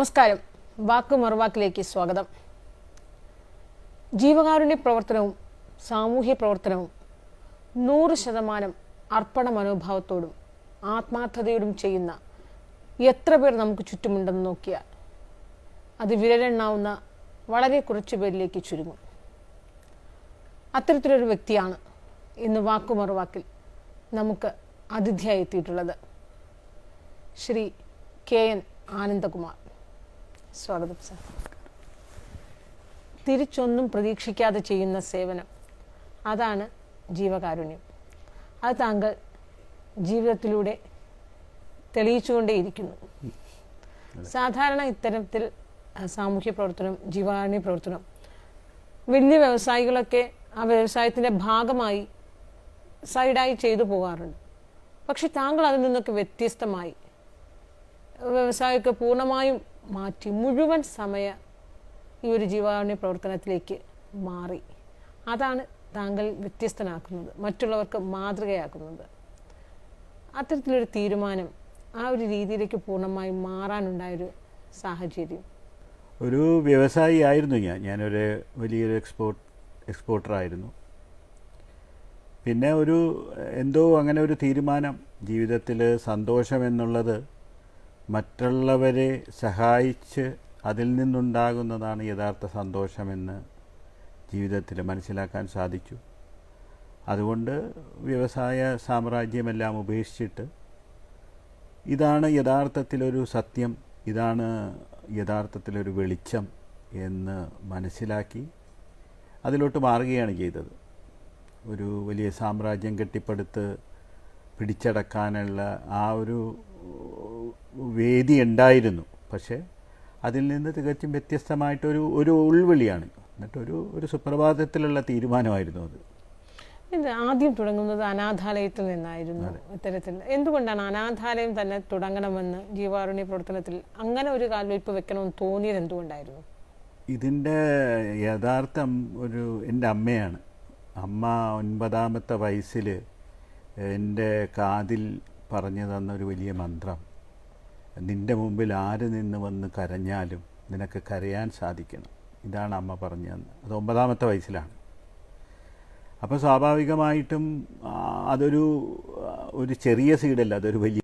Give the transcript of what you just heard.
നമസ്കാരം. വാക്ക് മറുവാക്കിലേക്ക് സ്വാഗതം. ജീവകാരുണ്യ പ്രവർത്തനവും സാമൂഹ്യ പ്രവർത്തനവും 100% അർപ്പണ മനോഭാവത്തോടും ആത്മാർത്ഥതയോടും ചെയ്യുന്ന എത്ര പേർ നമുക്ക് ചുറ്റുമുണ്ടെന്ന് നോക്കിയാൽ അത് വിരലെണ്ണാവുന്ന വളരെ കുറച്ചു പേരിലേക്ക് ചുരുങ്ങും. അത്തരത്തിലൊരു വ്യക്തിയാണ് ഇന്ന് വാക്കുമറുവാക്കിൽ നമുക്ക് അതിഥിയായി എത്തിയിട്ടുള്ളത്. ശ്രീ KN ആനന്ദകുമാർ. സ്വാഗതം സർ. തിരിച്ചൊന്നും പ്രതീക്ഷിക്കാതെ ചെയ്യുന്ന സേവനം, അതാണ് ജീവകാരുണ്യം. അത് താങ്കൾ ജീവിതത്തിലൂടെ തെളിയിച്ചുകൊണ്ടേയിരിക്കുന്നു. സാധാരണ ഇത്തരത്തിൽ സാമൂഹ്യ പ്രവർത്തനം, ജീവകാരുണ്യ പ്രവർത്തനം വലിയ വ്യവസായികളൊക്കെ ആ വ്യവസായത്തിൻ്റെ ഭാഗമായി സൈഡായി ചെയ്തു പോകാറുണ്ട്. പക്ഷെ താങ്കൾ അതിൽ നിന്നൊക്കെ വ്യത്യസ്തമായി വ്യവസായമൊക്കെ പൂർണ്ണമായും മാറ്റി മുഴുവൻ സമയ ഈ ഒരു ജീവകാരുണ്യ പ്രവർത്തനത്തിലേക്ക് മാറി. അതാണ് താങ്കൾ വ്യത്യസ്തനാക്കുന്നത്, മറ്റുള്ളവർക്ക് മാതൃകയാക്കുന്നത്. അത്തരത്തിലൊരു തീരുമാനം, ആ ഒരു രീതിയിലേക്ക് പൂർണ്ണമായും മാറാനുണ്ടായൊരു സാഹചര്യം? ഒരു വ്യവസായി ആയിരുന്നു ഞാനൊരു വലിയൊരു എക്സ്പോർട്ടറായിരുന്നു. പിന്നെ എന്തോ അങ്ങനെ ഒരു തീരുമാനം, ജീവിതത്തിൽ സന്തോഷം എന്നുള്ളത് മറ്റുള്ളവരെ സഹായിച്ച് അതിൽ നിന്നുണ്ടാകുന്നതാണ് യഥാർത്ഥ സന്തോഷമെന്ന് ജീവിതത്തിൽ മനസ്സിലാക്കാൻ സാധിച്ചു. അതുകൊണ്ട് വ്യവസായ സാമ്രാജ്യമെല്ലാം ഉപേക്ഷിച്ചിട്ട് ഇതാണ് യഥാർത്ഥത്തിലൊരു സത്യം, ഇതാണ് യഥാർത്ഥത്തിലൊരു വെളിച്ചം എന്ന് മനസ്സിലാക്കി അതിലോട്ട് മാറുകയാണ് ചെയ്തത്. ഒരു വലിയ സാമ്രാജ്യം കെട്ടിപ്പടുത്ത് പിടിച്ചടക്കാനുള്ള ആ ഒരു വേദി ഉണ്ടായിരുന്നു. പക്ഷേ അതിൽ നിന്ന് തികച്ചും വ്യത്യസ്തമായിട്ടൊരു ഉൾവിളിയാണ്, എന്നിട്ടൊരു സുപ്രഭാതത്തിലുള്ള തീരുമാനമായിരുന്നു അത്. ഇത് ആദ്യം തുടങ്ങുന്നത് അനാഥാലയത്തിൽ നിന്നായിരുന്നു. ഇത്തരത്തിൽ എന്തുകൊണ്ടാണ് അനാഥാലയം തന്നെ തുടങ്ങണമെന്ന് ജീവകാരുണ്യ പ്രവർത്തനത്തിൽ അങ്ങനെ ഒരു കാൽവയ്പ് വെക്കണമെന്ന് തോന്നിയത് എന്തുകൊണ്ടായിരുന്നു? ഇതിൻ്റെ യഥാർത്ഥം എൻ്റെ അമ്മയാണ്. അമ്മ 9ാമത്തെ വയസ്സിൽ എൻ്റെ കാതിൽ പറഞ്ഞു തന്നൊരു വലിയ മന്ത്രം, നിൻ്റെ മുമ്പിൽ ആര് നിന്ന് വന്ന് കരഞ്ഞാലും നിനക്ക് കരയാൻ സാധിക്കണം. ഇതാണ് അമ്മ പറഞ്ഞു തന്നത്. അത് 9ാമത്തെ വയസ്സിലാണ്. അപ്പോൾ സ്വാഭാവികമായിട്ടും അതൊരു ചെറിയ സീഡല്ല, അതൊരു വലിയ